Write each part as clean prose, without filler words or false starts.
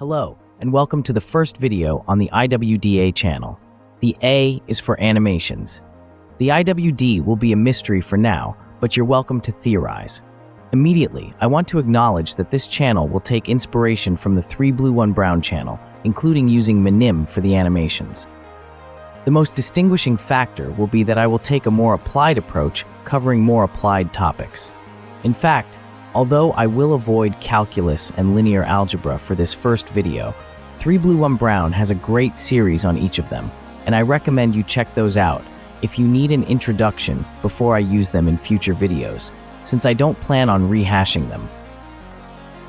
Hello, and welcome to the first video on the IWDA channel. The A is for animations. The IWD will be a mystery for now, but you're welcome to theorize. Immediately, I want to acknowledge that this channel will take inspiration from the 3 Blue 1 Brown channel, including using Minim for the animations. The most distinguishing factor will be that I will take a more applied approach, covering more applied topics. In fact, although I will avoid calculus and linear algebra for this first video, 3 Blue 1 Brown has a great series on each of them, and I recommend you check those out if you need an introduction before I use them in future videos, since I don't plan on rehashing them.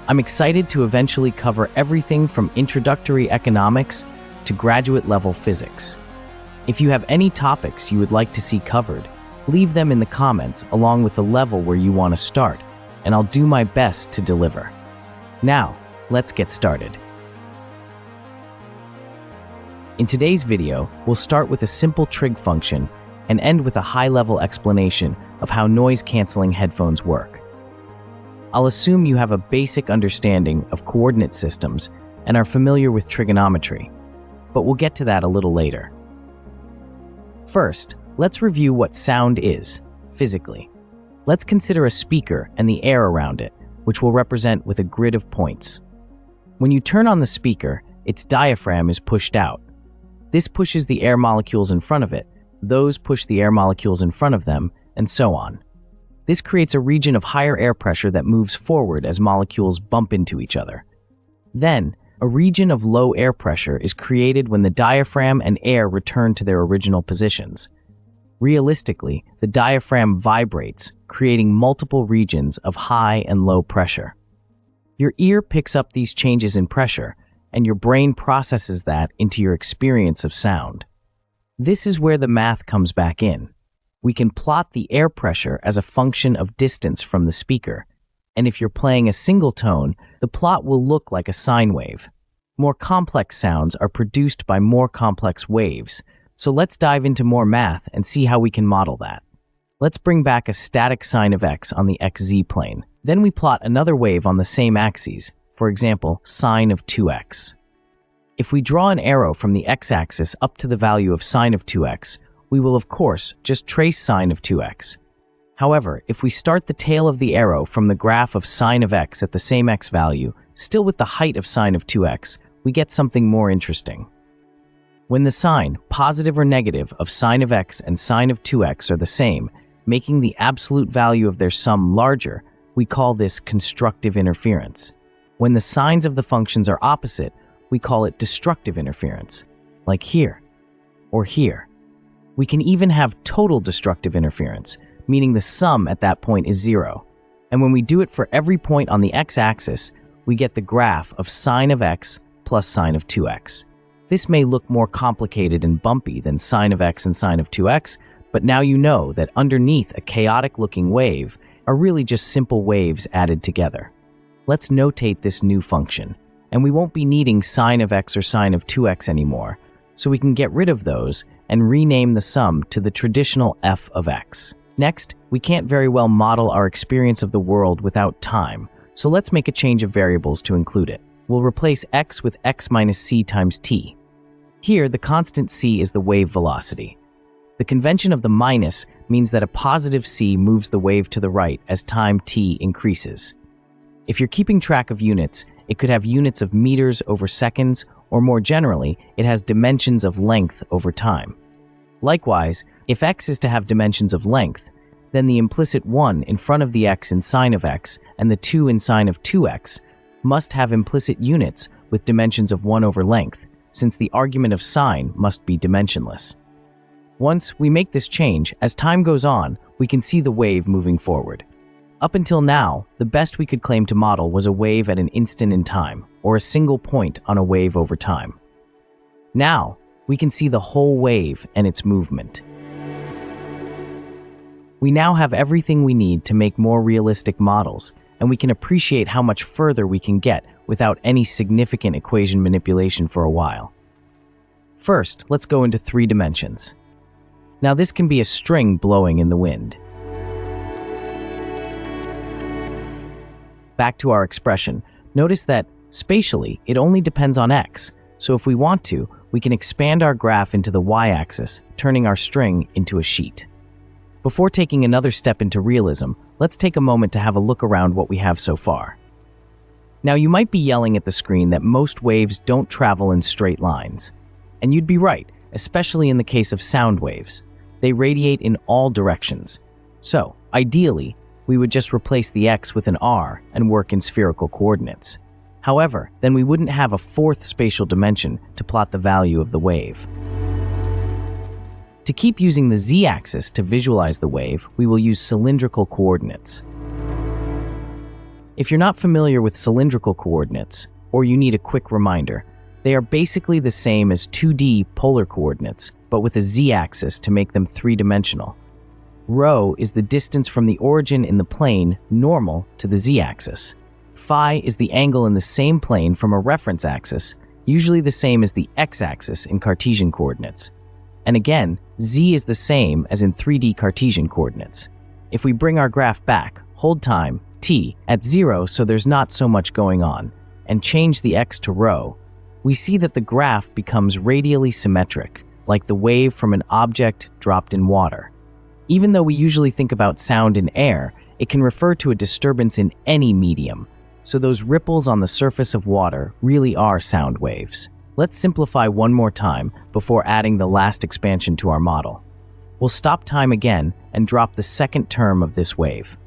I'm excited to eventually cover everything from introductory economics to graduate level physics. If you have any topics you would like to see covered, leave them in the comments along with the level where you want to start, and I'll do my best to deliver. Now, let's get started. In today's video, we'll start with a simple trig function and end with a high-level explanation of how noise-canceling headphones work. I'll assume you have a basic understanding of coordinate systems and are familiar with trigonometry, but we'll get to that a little later. First, let's review what sound is, physically. Let's consider a speaker and the air around it, which we'll represent with a grid of points. When you turn on the speaker, its diaphragm is pushed out. This pushes the air molecules in front of it, those push the air molecules in front of them, and so on. This creates a region of higher air pressure that moves forward as molecules bump into each other. Then, a region of low air pressure is created when the diaphragm and air return to their original positions. Realistically, the diaphragm vibrates, creating multiple regions of high and low pressure. Your ear picks up these changes in pressure, and your brain processes that into your experience of sound. This is where the math comes back in. We can plot the air pressure as a function of distance from the speaker, and if you're playing a single tone, the plot will look like a sine wave. More complex sounds are produced by more complex waves, so let's dive into more math and see how we can model that. Let's bring back a static sine of x on the xz plane. Then we plot another wave on the same axes, for example, sine of 2x. If we draw an arrow from the x-axis up to the value of sine of 2x, we will of course just trace sine of 2x. However, if we start the tail of the arrow from the graph of sine of x at the same x value, still with the height of sine of 2x, we get something more interesting. When the sign, positive or negative, of sine of x and sine of 2x are the same, making the absolute value of their sum larger, we call this constructive interference. When the signs of the functions are opposite, we call it destructive interference, like here or here. We can even have total destructive interference, meaning the sum at that point is 0. And when we do it for every point on the x-axis, we get the graph of sine of x plus sine of 2x. This may look more complicated and bumpy than sine of x and sine of 2x, but now you know that underneath a chaotic-looking wave are really just simple waves added together. Let's notate this new function, and we won't be needing sine of x or sine of 2x anymore, so we can get rid of those and rename the sum to the traditional f of x. Next, we can't very well model our experience of the world without time, so let's make a change of variables to include it. We'll replace x with x minus c times t. Here, the constant c is the wave velocity. The convention of the minus means that a positive c moves the wave to the right as time t increases. If you're keeping track of units, it could have units of meters over seconds, or more generally, it has dimensions of length over time. Likewise, if x is to have dimensions of length, then the implicit 1 in front of the x in sine of x and the 2 in sine of 2x must have implicit units with dimensions of 1 over length, since the argument of sine must be dimensionless. Once we make this change, as time goes on, we can see the wave moving forward. Up until now, the best we could claim to model was a wave at an instant in time, or a single point on a wave over time. Now, we can see the whole wave and its movement. We now have everything we need to make more realistic models, and we can appreciate how much further we can get without any significant equation manipulation for a while. First, let's go into 3 dimensions. Now this can be a string blowing in the wind. Back to our expression, notice that Spatially, it only depends on x, so if we want to, we can expand our graph into the y-axis, turning our string into a sheet. Before taking another step into realism, let's take a moment to have a look around what we have so far. Now, you might be yelling at the screen that most waves don't travel in straight lines. And you'd be right, especially in the case of sound waves. They radiate in all directions. So, ideally, we would just replace the x with an r and work in spherical coordinates. However, then we wouldn't have a fourth spatial dimension to plot the value of the wave. To keep using the z-axis to visualize the wave, we will use cylindrical coordinates. If you're not familiar with cylindrical coordinates, or you need a quick reminder, they are basically the same as 2D polar coordinates, but with a z-axis to make them three-dimensional. Rho is the distance from the origin in the plane normal to the z-axis. Phi is the angle in the same plane from a reference axis, usually the same as the x-axis in Cartesian coordinates. And again, z is the same as in 3D Cartesian coordinates. If we bring our graph back, hold time, t, at 0 so there's not so much going on, and change the x to rho, we see that the graph becomes radially symmetric, like the wave from an object dropped in water. Even though we usually think about sound in air, it can refer to a disturbance in any medium, so those ripples on the surface of water really are sound waves. Let's simplify one more time before adding the last expansion to our model. We'll stop time again and drop the second term of this wave.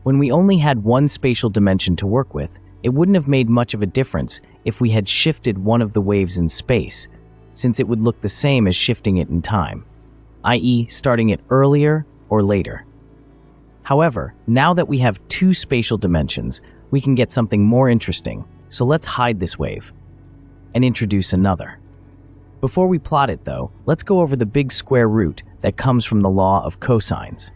When we only had one spatial dimension to work with, it wouldn't have made much of a difference if we had shifted one of the waves in space, since it would look the same as shifting it in time, i.e. starting it earlier or later. However, now that we have two spatial dimensions, we can get something more interesting, so let's hide this wave and introduce another. Before we plot it though, let's go over the big square root that comes from the law of cosines.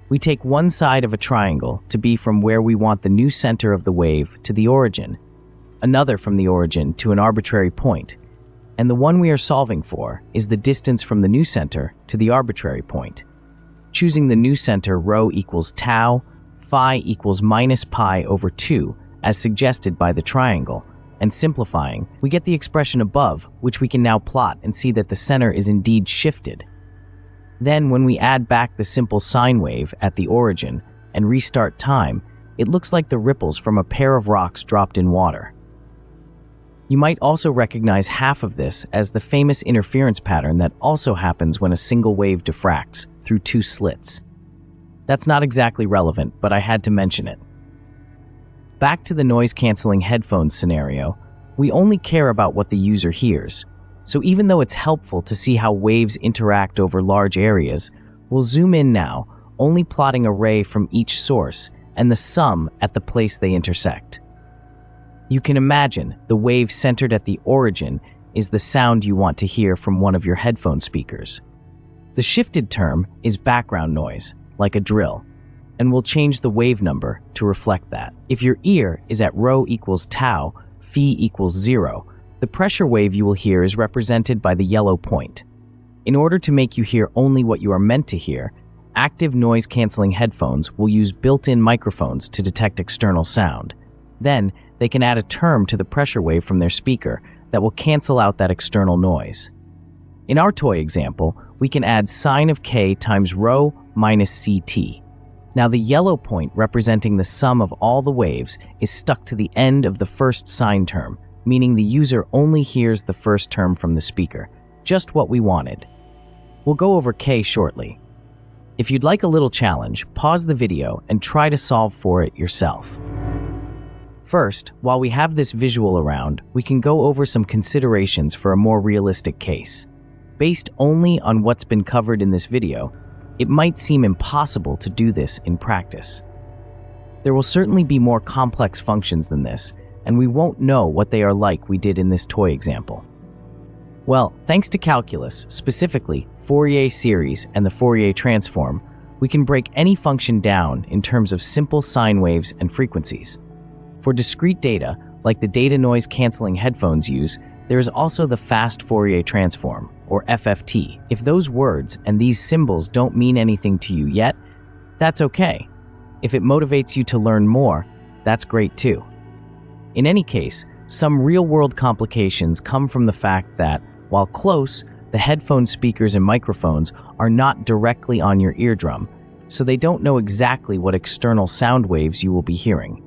We take one side of a triangle to be from where we want the new center of the wave to the origin, another from the origin to an arbitrary point, and the one we are solving for is the distance from the new center to the arbitrary point. Choosing the new center, rho equals tau, phi equals minus pi over 2, as suggested by the triangle, and simplifying, we get the expression above, which we can now plot and see that the center is indeed shifted. Then, when we add back the simple sine wave at the origin and restart time, it looks like the ripples from a pair of rocks dropped in water. You might also recognize half of this as the famous interference pattern that also happens when a single wave diffracts through two slits. That's not exactly relevant, but I had to mention it. Back to the noise-canceling headphones scenario, we only care about what the user hears. So even though it's helpful to see how waves interact over large areas, we'll zoom in now, only plotting a ray from each source and the sum at the place they intersect. You can imagine the wave centered at the origin is the sound you want to hear from one of your headphone speakers. The shifted term is background noise, like a drill, and we'll change the wave number to reflect that. If your ear is at rho equals tau, phi equals 0, the pressure wave you will hear is represented by the yellow point. In order to make you hear only what you are meant to hear, active noise-canceling headphones will use built-in microphones to detect external sound. Then, they can add a term to the pressure wave from their speaker that will cancel out that external noise. In our toy example, we can add sine of k times rho minus ct. Now the yellow point representing the sum of all the waves is stuck to the end of the first sine term, meaning the user only hears the first term from the speaker, just what we wanted. We'll go over k shortly. If you'd like a little challenge, pause the video and try to solve for it yourself. First, while we have this visual around, we can go over some considerations for a more realistic case. Based only on what's been covered in this video, it might seem impossible to do this in practice. There will certainly be more complex functions than this, and we won't know what they are like we did in this toy example. Well, thanks to calculus, specifically Fourier series and the Fourier transform, we can break any function down in terms of simple sine waves and frequencies. For discrete data, like the data noise-canceling headphones use, there is also the fast Fourier transform, or FFT. If those words and these symbols don't mean anything to you yet, that's okay. If it motivates you to learn more, that's great too. In any case, Some real-world complications come from the fact that, while close, the headphone speakers and microphones are not directly on your eardrum, so they don't know exactly what external sound waves you will be hearing.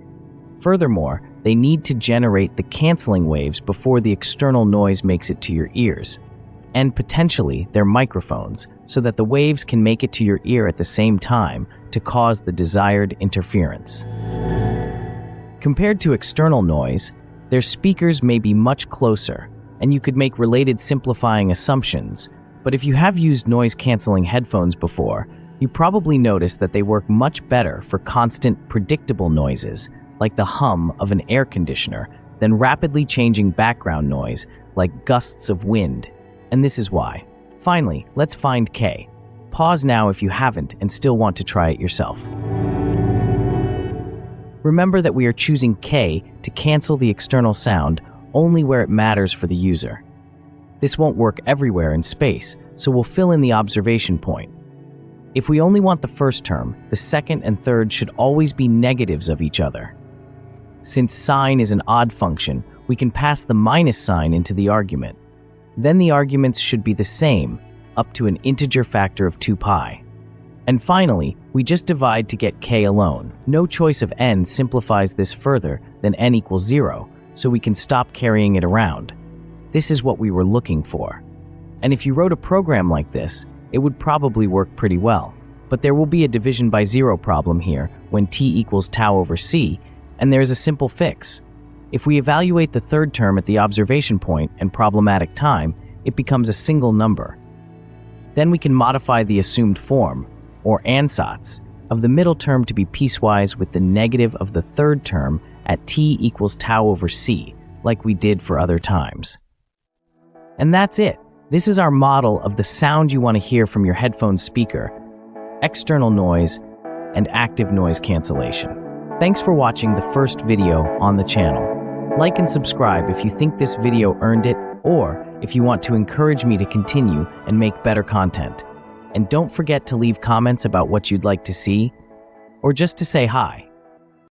Furthermore, they need to generate the canceling waves before the external noise makes it to your ears. And potentially, they're microphones, so that the waves can make it to your ear at the same time to cause the desired interference. Compared to external noise, their speakers may be much closer, and you could make related simplifying assumptions, but if you have used noise-canceling headphones before, you probably notice that they work much better for constant, predictable noises, like the hum of an air conditioner, than rapidly changing background noise, like gusts of wind. And this is why. Finally, let's find K. Pause now if you haven't and still want to try it yourself. Remember that we are choosing K to cancel the external sound only where it matters for the user. This won't work everywhere in space, so we'll fill in the observation point. If we only want the first term, the second and third should always be negatives of each other. Since sine is an odd function, we can pass the minus sign into the argument. Then the arguments should be the same, up to an integer factor of 2 pi. And finally, we just divide to get k alone. No choice of n simplifies this further than n equals 0, so we can stop carrying it around. This is what we were looking for. And if you wrote a program like this, it would probably work pretty well. But there will be a division by 0 problem here when t equals tau over c, and there is a simple fix. If we evaluate the third term at the observation point and problematic time, it becomes a single number. Then we can modify the assumed form, or ansatz, of the middle term to be piecewise with the negative of the third term at t equals tau over c, like we did for other times. And that's it. This is our model of the sound you want to hear from your headphone speaker, external noise, and active noise cancellation. Thanks for watching the first video on the channel. Like and subscribe if you think this video earned it, or if you want to encourage me to continue and make better content. And don't forget to leave comments about what you'd like to see, or just to say hi.